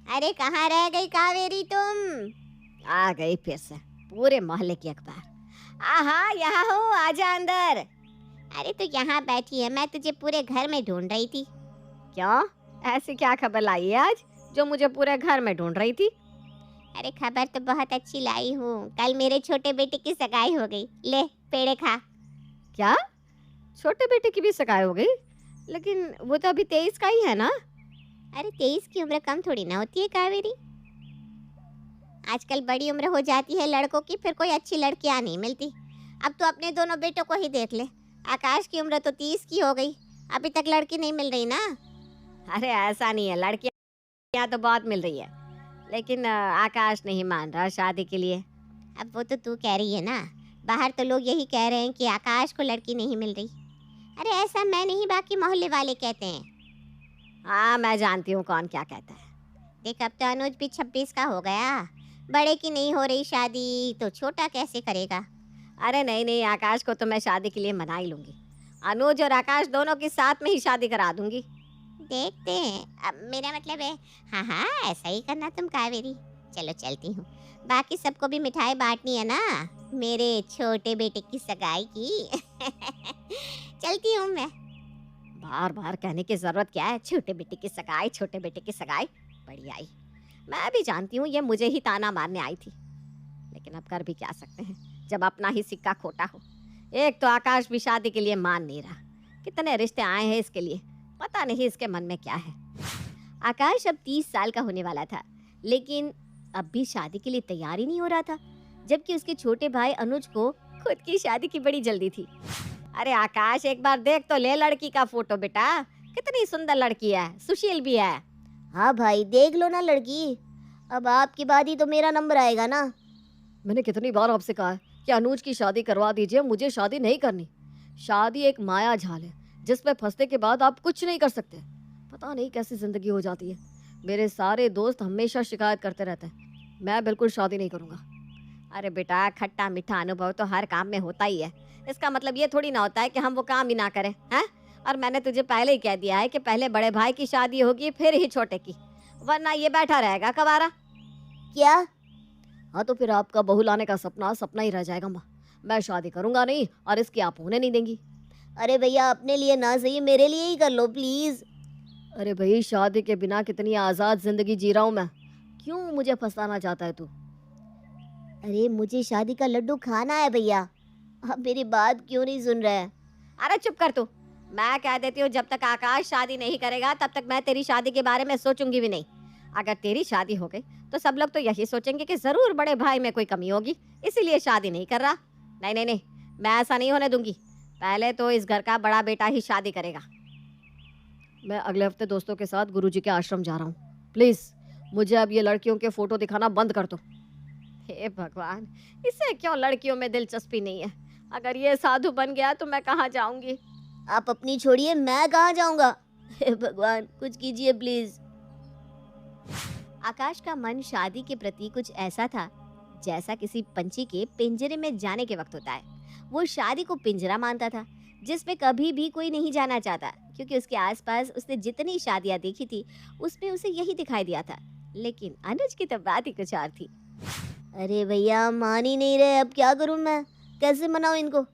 अरे कहाँ रह गई कावेरी तुम? आ गई फिर से, पूरे मोहल्ले की अखबार। आहा, यहाँ हूँ, आजा अंदर। अरे तू यहाँ बैठी है, मैं तुझे पूरे घर में ढूंढ रही थी। क्यों? ऐसी क्या खबर लाई है आज जो मुझे पूरे घर में ढूंढ रही थी? अरे खबर तो बहुत अच्छी लाई हूँ, कल मेरे छोटे बेटे की सगाई हो गई। ले पेड़े खा। क्या? छोटे बेटे की भी सगाई हो गई? लेकिन वो तो अभी 23 का ही है ना? अरे 23 की उम्र कम थोड़ी ना होती है कावेरी। आजकल बड़ी उम्र हो जाती है लड़कों की, फिर कोई अच्छी लड़कियां नहीं मिलती। अब तो अपने दोनों बेटों को ही देख ले। आकाश की उम्र तो 30 की हो गई, अभी तक लड़की नहीं मिल रही ना। अरे ऐसा नहीं है, लड़कियां तो बहुत मिल रही है, लेकिन आकाश नहीं मान रहा शादी के लिए। अब वो तो तू कह रही है ना, बाहर तो लोग यही कह रहे हैं कि आकाश को लड़की नहीं मिल रही। अरे ऐसा मैं नहीं, बाकी मोहल्ले वाले कहते हैं। हाँ, मैं जानती हूँ कौन क्या कहता है। देख अब तो अनुज भी 26 का हो गया, बड़े की नहीं हो रही शादी तो छोटा कैसे करेगा। अरे नहीं नहीं, आकाश को तो मैं शादी के लिए मना ही लूंगी। अनुज और आकाश दोनों की साथ में ही शादी करा दूंगी। देखते हैं, अब मेरा मतलब है। हाँ हाँ, ऐसा ही करना तुम कावेरी। चलो चलती हूँ, बाकी सबको भी मिठाई बांटनी है ना, मेरे छोटे बेटे की सगाई की। चलती हूँ मैं। बार बार कहने की जरूरत क्या है? छोटे बेटे की सगाई, छोटे बेटे की सगाई। बड़ी आई। मैं भी जानती हूँ ये मुझे ही ताना मारने आई थी, लेकिन अब कर भी क्या सकते हैं जब अपना ही सिक्का खोटा हो। एक तो आकाश भी शादी के लिए मान नहीं रहा, कितने रिश्ते आए हैं इसके लिए, पता नहीं इसके मन में क्या है। आकाश अब 30 साल का होने वाला था, लेकिन अब भी शादी के लिए तैयार ही नहीं हो रहा था, जबकि उसके छोटे भाई अनुज को खुद की शादी की बड़ी जल्दी थी। अरे आकाश, एक बार देख तो ले लड़की का फोटो बेटा, कितनी सुंदर लड़की है, सुशील भी है। हाँ भाई, देख लो ना लड़की, अब आपके बाद ही तो मेरा नंबर आएगा ना। मैंने कितनी बार आपसे कहा है कि अनुज की शादी करवा दीजिए, मुझे शादी नहीं करनी। शादी एक माया जाल है जिसमें फंसने के बाद आप कुछ नहीं कर सकते। पता नहीं कैसी जिंदगी हो जाती है। मेरे सारे दोस्त हमेशा शिकायत करते रहते हैं, मैं बिल्कुल शादी नहीं करूँगा। अरे बेटा, खट्टा मीठा अनुभव तो हर काम में होता ही है, इसका मतलब ये थोड़ी ना होता है कि हम वो काम ही ना करें, हैं? और मैंने तुझे पहले ही कह दिया है कि पहले बड़े भाई की शादी होगी फिर ही छोटे की, वरना ये बैठा रहेगा कवारा। क्या? हाँ, तो फिर आपका बहू लाने का सपना सपना ही रह जाएगा माँ। मैं शादी करूंगा नहीं और इसकी आप होने नहीं देंगी। अरे भैया, अपने लिए ना सही मेरे लिए ही कर लो प्लीज। अरे भाई, शादी के बिना कितनी आज़ाद जिंदगी जी रहा हूँ मैं, क्यों मुझे फंसाना चाहता है तू? अरे मुझे शादी का लड्डू खाना है भैया, आप मेरी बात क्यों नहीं सुन रहे हैं? अरे चुप कर तू। मैं कह देती हूँ, जब तक आकाश शादी नहीं करेगा तब तक मैं तेरी शादी के बारे में सोचूंगी भी नहीं। अगर तेरी शादी हो गई तो सब लोग तो यही सोचेंगे कि जरूर बड़े भाई में कोई कमी होगी, इसीलिए शादी नहीं कर रहा। नहीं नहीं नहीं, मैं ऐसा नहीं होने दूंगी। पहले तो इस घर का बड़ा बेटा ही शादी करेगा। मैं अगले हफ्ते दोस्तों के साथ गुरुजी के आश्रम जा रहा हूँ, प्लीज मुझे अब ये लड़कियों के फोटो दिखाना बंद कर दो। हे भगवान, इसे क्यों लड़कियों में दिलचस्पी नहीं है? अगर ये साधु बन गया तो मैं कहाँ जाऊंगी? आप अपनी छोड़िए, मैं कहाँ जाऊंगा। हे भगवान, कुछ कीजिए प्लीज। आकाश का मन शादी के प्रति कुछ ऐसा था जैसा किसी पंछी के पिंजरे में जाने के वक्त होता है। वो शादी को पिंजरा मानता था जिसमें कभी भी कोई नहीं जाना चाहता, क्योंकि उसके आसपास उसने जितनी शादियां देखी थी उसमें उसे यही दिखाई दिया था। लेकिन अनुज की तो बात ही कुछ और थी। अरे भैया, मान ही नहीं रहे, अब क्या करूं मैं, कैसे मनाऊं इनको?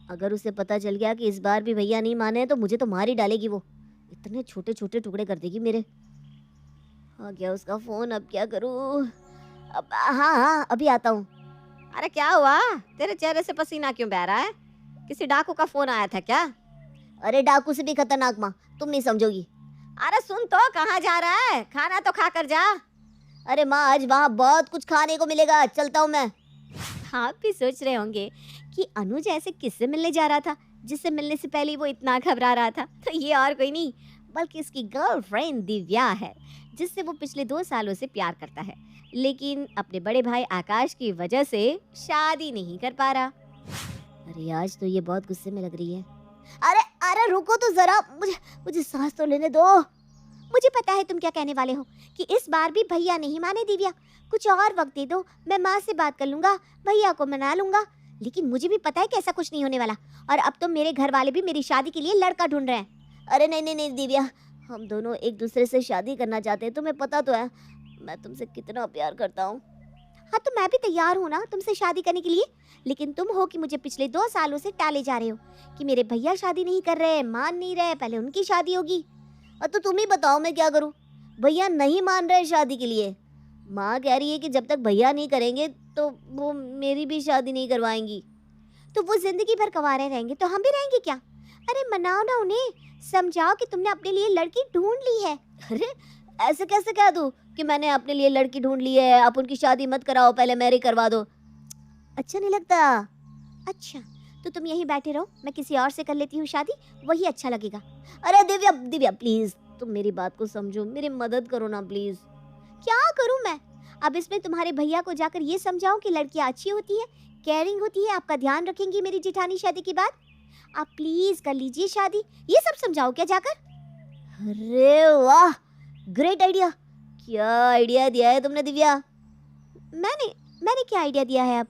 अगर उसे पता चल गया कि इस बार भी भैया नहीं माने तो मुझे तो मार ही डालेगी वो, इतने छोटे छोटे टुकड़े कर देगी मेरे। आ गया उसका फोन, अब क्या करूं? अब हाँ हाँ, अभी आता हूँ। अरे क्या हुआ? तेरे चेहरे से पसीना क्यों बह रहा है? किसी डाकू का फोन आया था क्या? अरे डाकू से भी खतरनाक माँ, तुम नहीं समझोगी। अरे सुन तो, कहाँ जा रहा है? खाना तो खा कर जा। अरे माँ, आज वहाँ बहुत कुछ खाने को मिलेगा, चलता हूँ मैं। आप भी सोच रहे होंगे कि अनुज ऐसे किससे मिलने जा रहा था जिससे मिलने से पहले वो इतना घबरा रहा था। तो ये और कोई नहीं बल्कि इसकी गर्लफ्रेंड दिव्या है, जिससे वो पिछले 2 सालों से प्यार करता है, लेकिन अपने बड़े भाई आकाश की वजह से शादी नहीं कर पा रहा। अरे आज तो ये बहुत गुस्से में लग रही है। अरे अरे रुको तो जरा, मुझे मुझे सांस तो लेने दो। मुझे पता है तुम क्या कहने वाले हो कि इस बार भी भैया नहीं माने दिव्या, कुछ और वक्त दे दो, मैं माँ से बात कर लूंगा, भैया को मना लूंगा। लेकिन मुझे भी पता है कि ऐसा कुछ नहीं होने वाला, और अब तो मेरे घर वाले भी मेरी शादी के लिए लड़का ढूंढ रहे हैं। अरे नहीं नहीं नहीं दिव्या, हम दोनों एक दूसरे से शादी करना चाहते हैं, तुम्हें पता तो है। मैं तुमसे कितना प्यार करता हूँ। हाँ तो मैं भी तैयार हूँ ना तुमसे शादी करने के लिए, लेकिन तुम हो कि मुझे पिछले 2 सालों से टाले जा रहे हो कि मेरे भैया शादी नहीं कर रहे, मान नहीं रहे, पहले उनकी शादी होगी। तो तुम ही बताओ मैं क्या करूँ? भैया नहीं मान रहे शादी के लिए। माँ कह रही है कि जब तक भैया नहीं करेंगे तो वो मेरी भी शादी नहीं करवाएंगी। तो वो जिंदगी भर कंवारे रहेंगे तो हम भी रहेंगे क्या? अरे मनाओ ना उन्हें, समझाओ कि तुमने अपने लिए लड़की ढूंढ ली है। अरे ऐसे कैसे कह दूं कि मैंने अपने लिए लड़की ढूंढ ली है, आप उनकी शादी मत कराओ, पहले मैरी करवा दो। अच्छा नहीं लगता? अच्छा तो तुम यहीं बैठे रहो, मैं किसी और से कर लेती हूँ शादी, वही अच्छा लगेगा। अरे दिव्या दिव्या प्लीज तुम मेरी बात को समझो, मेरी मदद करो ना प्लीज। क्या करूं मैं? अब इसमें तुम्हारे भैया को जाकर ये समझाओ कि लड़कियां अच्छी होती है, केयरिंग होती है, आपका ध्यान रखेंगी मेरी जेठानी शादी के बाद। आप प्लीज कर लीजिए शादी, ये सब समझाओ क्या जाकर? अरे वाह, ग्रेट आइडिया। क्या आइडिया दिया है तुमने दिव्या? मैंने मैंने क्या आइडिया दिया है अब?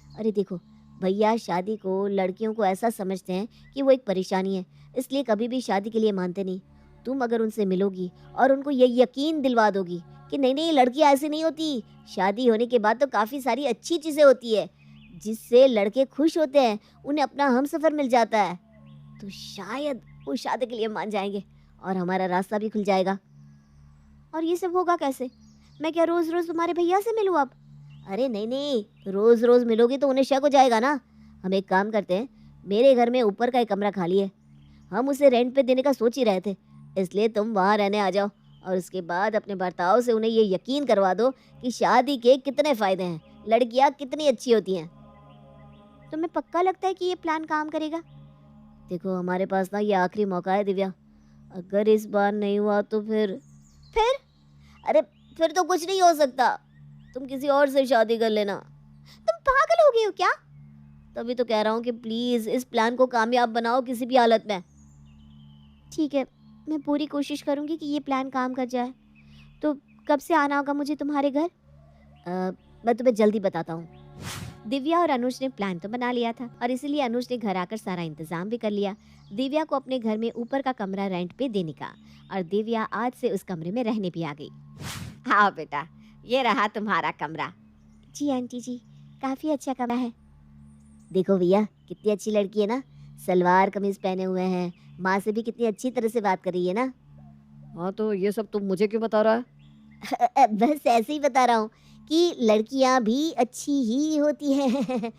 अरे देखो, भैया शादी को लड़कियों को ऐसा समझते हैं कि वो एक परेशानी है, इसलिए कभी भी शादी के लिए मानते नहीं। तुम अगर उनसे मिलोगी और उनको ये यकीन दिलवा दोगी कि नहीं नहीं लड़कियां ऐसी नहीं होती, शादी होने के बाद तो काफ़ी सारी अच्छी चीज़ें होती है जिससे लड़के खुश होते हैं, उन्हें अपना हमसफ़र मिल जाता है, तो शायद वो शादी के लिए मान जाएंगे और हमारा रास्ता भी खुल जाएगा। और ये सब होगा कैसे? मैं क्या रोज़ रोज़ तुम्हारे भैया से मिलूँ अब? अरे नहीं नहीं, रोज़ रोज़ मिलोगी तो उन्हें शक हो जाएगा ना। हम एक काम करते हैं, मेरे घर में ऊपर का एक कमरा खाली है, हम उसे रेंट पे देने का सोच ही रहे थे, इसलिए तुम वहाँ रहने आ जाओ और उसके बाद अपने बर्ताव से उन्हें ये यकीन करवा दो कि शादी के कितने फ़ायदे हैं, लड़कियाँ कितनी अच्छी होती हैं। तुम्हें पक्का लगता है कि ये प्लान काम करेगा? देखो हमारे पास ना ये आखिरी मौका है दिव्या, अगर इस बार नहीं हुआ तो फिर अरे फिर तो कुछ नहीं हो सकता, तुम किसी और से शादी कर लेना। तुम पागल हो गए हो क्या? तभी तो कह रहा हूँ कि प्लीज इस प्लान को कामयाब बनाओ किसी भी हालत में। ठीक है, मैं पूरी कोशिश करूंगी कि ये प्लान काम कर जाए। तो कब से आना होगा मुझे तुम्हारे घर? मैं तुम्हें जल्दी बताता हूँ। दिव्या और अनुज ने प्लान तो बना लिया था और इसीलिए अनुज ने घर आकर सारा इंतजाम भी कर लिया, दिव्या को अपने घर में ऊपर का कमरा रेंट पे देने का। और दिव्या आज से उस कमरे में रहने भी आ गई। हाँ बेटा, ये रहा तुम्हारा कमरा। जी आंटी जी, काफी अच्छा कमरा है। देखो भैया कितनी अच्छी लड़की है ना, सलवार कमीज पहने हुए हैं, माँ से भी कितनी अच्छी तरह से बात कर रही है ना। हाँ तो ये सब तुम मुझे क्यों बता रहा है? बस ऐसे ही बता रहा हूँ कि लड़कियाँ भी अच्छी ही होती हैं।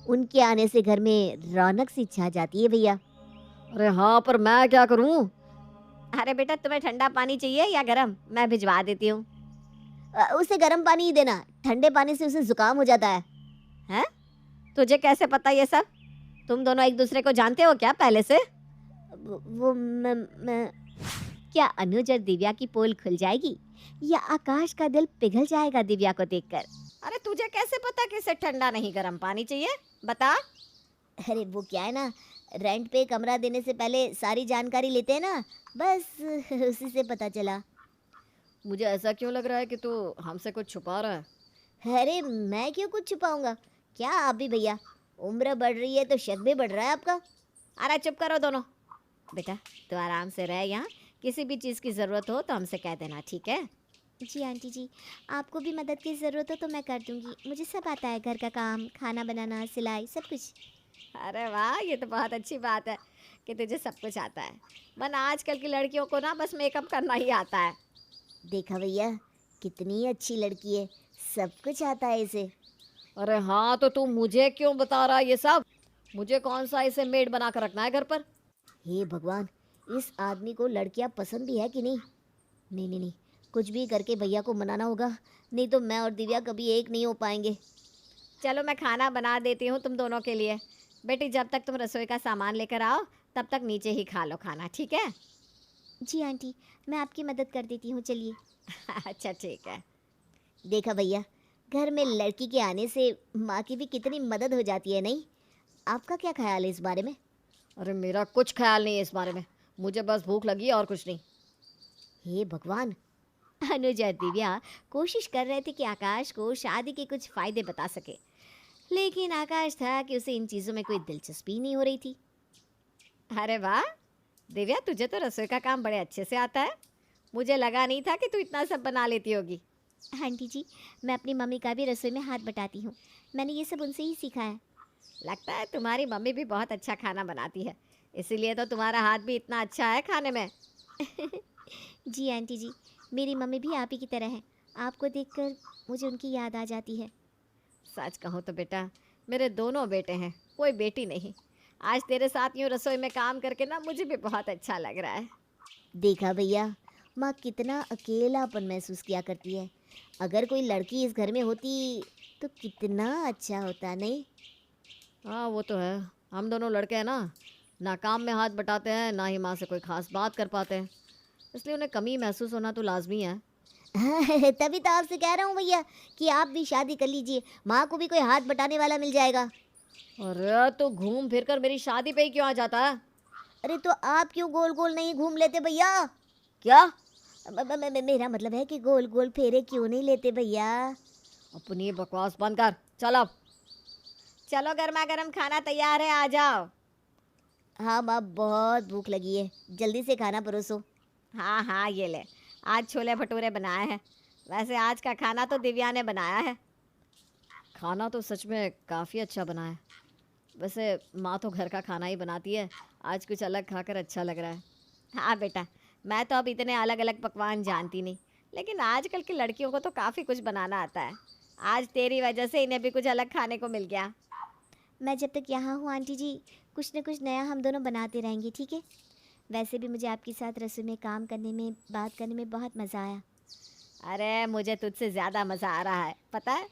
उनके आने से घर में रौनक सी छा जाती है भैया। अरे हाँ, पर मैं क्या करूँ? अरे बेटा तुम्हें ठंडा पानी चाहिए या गरम? मैं भिजवा देती हूँ। उसे गरम पानी ही देना, ठंडे पानी से उसे जुकाम हो जाता है। हैं? तुझे कैसे पता ये सब? तुम दोनों एक दूसरे को जानते हो क्या पहले से? वो मैं क्या अनुज और दिव्या की पोल खुल जाएगी या आकाश का दिल पिघल जाएगा दिव्या को देखकर? अरे तुझे कैसे पता कि इसे ठंडा नहीं गर्म पानी चाहिए? बता। अरे वो क्या है ना, रेंट पे कमरा देने से पहले सारी जानकारी लेते हैं ना, बस उसी से पता चला। मुझे ऐसा क्यों लग रहा है कि तू हमसे कुछ छुपा रहा है? अरे मैं क्यों कुछ छुपाऊंगा? क्या आप भी भैया, उम्र बढ़ रही है तो शक भी बढ़ रहा है आपका। अरे चुप करो दोनों। बेटा तू आराम से रह यहाँ, किसी भी चीज़ की ज़रूरत हो तो हमसे कह देना, ठीक है? जी आंटी जी, आपको भी मदद की ज़रूरत हो तो मैं कर दूंगी, मुझे सब आता है, घर का काम, खाना बनाना, सिलाई, सब कुछ। अरे वाह, ये तो बहुत अच्छी बात है कि तुझे सब कुछ आता है। वरना आजकल की लड़कियों को ना बस मेकअप करना ही आता है। देखा भैया, कितनी अच्छी लड़की है, सब कुछ आता है इसे। अरे हाँ, तो तू मुझे क्यों बता रहा है ये सब? मुझे कौन सा इसे मेड बना कर रखना है घर पर? हे भगवान, इस आदमी को लड़कियां पसंद भी है कि नहीं? नहीं नहीं नहीं, कुछ भी करके भैया को मनाना होगा, नहीं तो मैं और दिव्या कभी एक नहीं हो पाएंगे। चलो मैं खाना बना देती हूँ तुम दोनों के लिए। बेटी जब तक तुम रसोई का सामान लेकर आओ तब तक नीचे ही खा लो खाना, ठीक है? जी आंटी, मैं आपकी मदद कर देती हूँ, चलिए। अच्छा ठीक है। देखा भैया, घर में लड़की के आने से माँ की भी कितनी मदद हो जाती है, नहीं? आपका क्या ख्याल है इस बारे में? अरे मेरा कुछ ख्याल नहीं है इस बारे में, मुझे बस भूख लगी है और कुछ नहीं। हे भगवान। अनुज और दिव्या कोशिश कर रहे थे कि आकाश को शादी के कुछ फायदे बता सके, लेकिन आकाश था कि उसे इन चीज़ों में कोई दिलचस्पी नहीं हो रही थी। अरे वाह दिव्या, तुझे तो रसोई का काम बड़े अच्छे से आता है। मुझे लगा नहीं था कि तू इतना सब बना लेती होगी। आंटी जी, मैं अपनी मम्मी का भी रसोई में हाथ बटाती हूँ। मैंने ये सब उनसे ही सीखा है। लगता है तुम्हारी मम्मी भी बहुत अच्छा खाना बनाती है, इसीलिए तो तुम्हारा हाथ भी इतना अच्छा है खाने में। जी आंटी जी, मेरी मम्मी भी आप ही की तरह है। आपको देखकर मुझे उनकी याद आ जाती है। सच कहूँ तो बेटा, मेरे दोनों बेटे हैं, कोई बेटी नहीं। आज तेरे साथ यूँ रसोई में काम करके ना मुझे भी बहुत अच्छा लग रहा है। देखा भैया, माँ कितना अकेलापन महसूस किया करती है। अगर कोई लड़की इस घर में होती तो कितना अच्छा होता, नहीं? हाँ वो तो है। हम दोनों लड़के हैं ना काम में हाथ बटाते हैं, ना ही माँ से कोई खास बात कर पाते हैं, इसलिए उन्हें कमी महसूस होना तो लाजमी है। तभी तो आपसे कह रहा हूँ भैया कि आप भी शादी कर लीजिए, माँ को भी कोई हाथ बटाने वाला मिल जाएगा। अरे तो घूम फिर कर मेरी शादी पे ही क्यों आ जाता है? अरे तो आप क्यों गोल गोल नहीं घूम लेते भैया? क्या? मेरा मतलब है कि गोल गोल फेरे क्यों नहीं लेते भैया? अपनी बकवास बंद कर, चल अब। चलो, गर्मा गर्म खाना तैयार है, आ जाओ। हाँ माँ, बहुत भूख लगी है, जल्दी से खाना परोसो। हाँ हाँ, ये ले, आज छोले भटूरे बनाए हैं। वैसे आज का खाना तो दिव्या ने बनाया है। खाना तो सच में काफ़ी अच्छा बना है। वैसे माँ तो घर का खाना ही बनाती है, आज कुछ अलग खाकर अच्छा लग रहा है। हाँ बेटा, मैं तो अब इतने अलग अलग पकवान जानती नहीं, लेकिन आजकल की लड़कियों को तो काफ़ी कुछ बनाना आता है। आज तेरी वजह से इन्हें भी कुछ अलग खाने को मिल गया। मैं जब तक यहाँ हूँ आंटी जी, कुछ न कुछ नया हम दोनों बनाते रहेंगे, ठीक है? वैसे भी मुझे आपके साथ रसोई में काम करने में, बात करने में बहुत मज़ा आया। अरे मुझे तुझसे ज़्यादा मज़ा आ रहा है, पता है।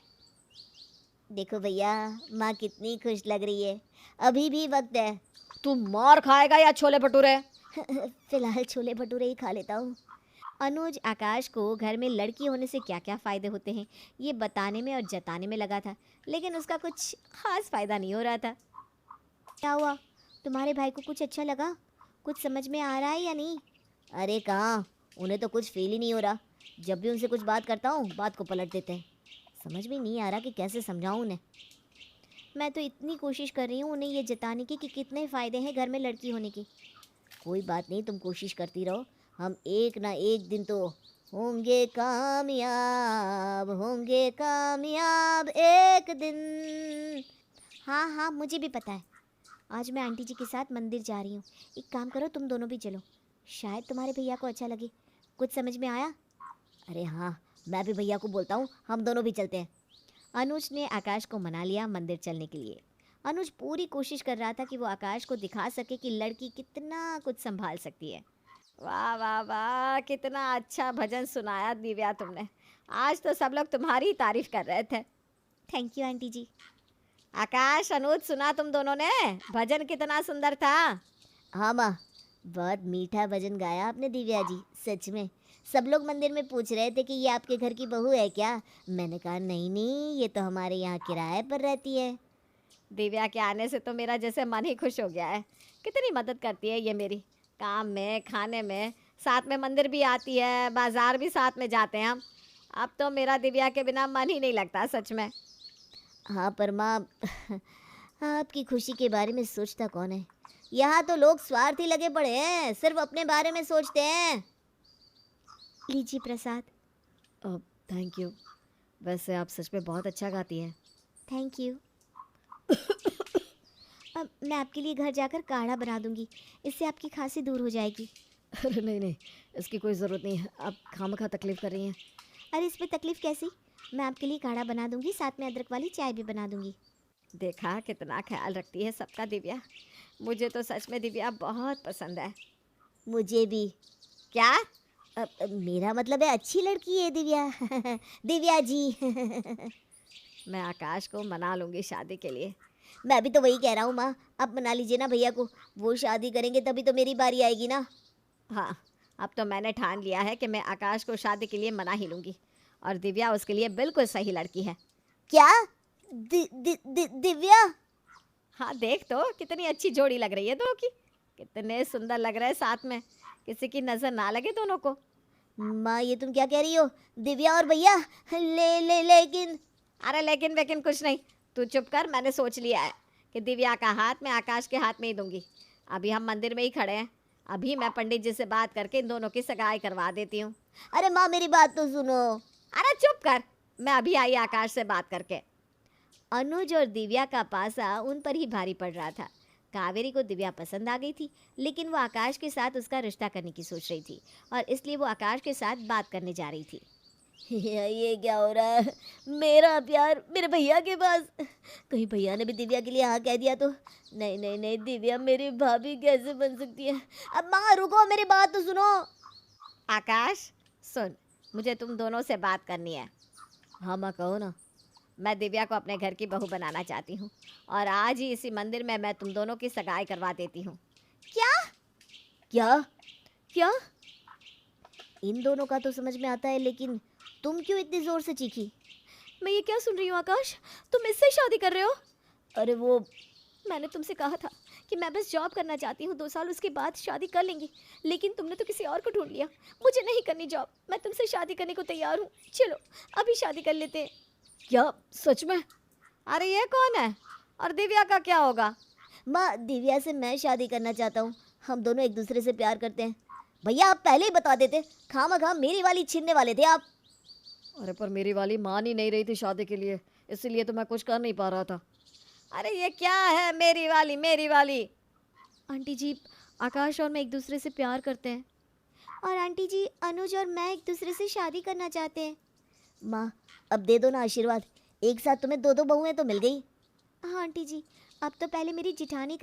देखो भैया, माँ कितनी खुश लग रही है। अभी भी वक्त है। तू मार खाएगा या छोले भटूरे? फिलहाल छोले भटूरे ही खा लेता हूँ। अनुज आकाश को घर में लड़की होने से क्या क्या फ़ायदे होते हैं ये बताने में और जताने में लगा था, लेकिन उसका कुछ खास फ़ायदा नहीं हो रहा था। क्या हुआ? तुम्हारे भाई को कुछ अच्छा लगा? कुछ समझ में आ रहा है या नहीं? अरे कहाँ, उन्हें तो कुछ फील ही नहीं हो रहा। जब भी उनसे कुछ बात करता हूँ, बात को पलट देते हैं। समझ में नहीं आ रहा कि कैसे समझाऊँ उन्हें। मैं तो इतनी कोशिश कर रही हूँ उन्हें ये जताने की कि कितने फ़ायदे हैं घर में लड़की होने के। कोई बात नहीं, तुम कोशिश करती रहो। हम एक ना एक दिन तो होंगे कामयाब एक दिन। हाँ हाँ, मुझे भी पता है। आज मैं आंटी जी के साथ मंदिर जा रही हूँ। एक काम करो, तुम दोनों भी चलो, शायद तुम्हारे भैया को अच्छा लगे। कुछ समझ में आया? अरे हाँ, मैं भी भैया को बोलता हूँ, हम दोनों भी चलते हैं। अनुज ने आकाश को मना लिया मंदिर चलने के लिए। अनुज पूरी कोशिश कर रहा था कि वो आकाश को दिखा सके कि लड़की कितना कुछ संभाल सकती है। वाह वाह वाह, कितना अच्छा भजन सुनाया दिव्या तुमने। आज तो सब लोग तुम्हारी ही तारीफ कर रहे थे। थैंक यू आंटी जी। आकाश, अनुज, सुना तुम दोनों ने? भजन कितना सुंदर था। हाँ माँ, बहुत मीठा भजन गाया आपने दिव्या जी, सच में। सब लोग मंदिर में पूछ रहे थे कि ये आपके घर की बहू है क्या? मैंने कहा नहीं नहीं, ये तो हमारे यहाँ किराए पर रहती है। दिव्या के आने से तो मेरा जैसे मन ही खुश हो गया है। कितनी मदद करती है ये मेरी, काम में, खाने में, साथ में मंदिर भी आती है, बाजार भी साथ में जाते हैं हम। अब तो मेरा दिव्या के बिना मन ही नहीं लगता सच में। हाँ पर माँ, आपकी खुशी के बारे में सोचता कौन है? यहाँ तो लोग स्वार्थी लगे पड़े हैं, सिर्फ अपने बारे में सोचते हैं। लीजिए प्रसाद। ओह, थैंक यू। वैसे आप सच में बहुत अच्छा गाती हैं। Thank you. अब मैं आपके लिए घर जाकर काढ़ा बना दूंगी, इससे आपकी खांसी दूर हो जाएगी। अरे नहीं नहीं, इसकी कोई ज़रूरत नहीं है, आप खामखा तकलीफ़ कर रही हैं। अरे इसमें तकलीफ कैसी? मैं आपके लिए काढ़ा बना दूंगी, साथ में अदरक वाली चाय भी बना दूंगी। देखा कितना ख्याल रखती है सबका दिव्या। मुझे तो सच में दिव्या बहुत पसंद है। मुझे भी। क्या? मेरा मतलब है अच्छी लड़की है दिव्या। दिव्या जी। मैं आकाश को मना लूँगी शादी के लिए। मैं भी तो वही कह रहा हूँ माँ, आप मना लीजिए ना भैया को। वो शादी करेंगे तभी तो मेरी बारी आएगी ना। हाँ, अब तो मैंने ठान लिया है कि मैं आकाश को शादी के लिए मना ही लूँगी, और दिव्या उसके लिए बिल्कुल सही लड़की है। क्या? दिव्या? हाँ देख तो, कितनी अच्छी जोड़ी लग रही है दोनों की। कितने सुंदर लग रहे हैं साथ में, किसी की नज़र ना लगे दोनों को। माँ ये तुम क्या कह रही हो? दिव्या और भैया? लेकिन। अरे लेकिन वेकिन कुछ नहीं, तू चुप कर। मैंने सोच लिया है कि दिव्या का हाथ मैं आकाश के हाथ में ही दूंगी। अभी हम मंदिर में ही खड़े हैं, अभी मैं पंडित जी से बात करके इन दोनों की सगाई करवा देती हूँ। अरे माँ मेरी बात तो सुनो। अरे चुप कर, मैं अभी आई आकाश से बात करके। अनुज और दिव्या का पासा उन पर ही भारी पड़ रहा था। कावेरी को दिव्या पसंद आ गई थी, लेकिन वो आकाश के साथ उसका रिश्ता करने की सोच रही थी और इसलिए वो आकाश के साथ बात करने जा रही थी। ये क्या हो रहा है? मेरा प्यार मेरे भैया के पास। कहीं भैया ने भी दिव्या के लिए हाँ कह दिया तो? नहीं नहीं नहीं, दिव्या मेरी भाभी कैसे बन सकती है? अब माँ रुको, मेरी बात तो सुनो। आकाश सुन, मुझे तुम दोनों से बात करनी है। हाँ माँ, कहो ना। मैं दिव्या को अपने घर की बहू बनाना चाहती हूँ और आज ही इसी मंदिर में मैं तुम दोनों की सगाई करवा देती हूँ। क्या? क्या? क्या? इन दोनों का तो समझ में आता है, लेकिन तुम क्यों इतनी जोर से चीखी? मैं ये क्या सुन रही हूँ आकाश, तुम इससे शादी कर रहे हो? अरे वो, मैंने तुमसे कहा था कि मैं बस जॉब करना चाहती हूँ, 2 साल उसके बाद शादी कर लेंगी, लेकिन तुमने तो किसी और को ढूंढ लिया। मुझे नहीं करनी जॉब, मैं तुमसे शादी करने को तैयार हूँ। चलो अभी शादी कर लेते हैं। क्या सच में? अरे ये कौन है और दिव्या का क्या होगा? माँ, दिव्या से मैं शादी करना चाहता हूँ। हम दोनों एक दूसरे से प्यार करते हैं। भैया आप पहले ही बता देते, खामखा मेरी वाली छीनने वाले थे आप। अरे पर मेरी वाली मान ही नहीं रही थी शादी के लिए, इसीलिए तो मैं कुछ कर नहीं पा रहा था। अरे ये क्या है मेरी वाली मेरी वाली? आंटी जी, आकाश और मैं एक दूसरे से प्यार करते हैं। और आंटी जी, अनुज और मैं एक दूसरे से शादी करना चाहते हैं। माँ, अब दे दो ना आशीर्वाद। एक साथ तुम्हें 2-2 बहुएं तो मिल गई। हाँ आंटी जी, अब तो पहले मेरी जिठानी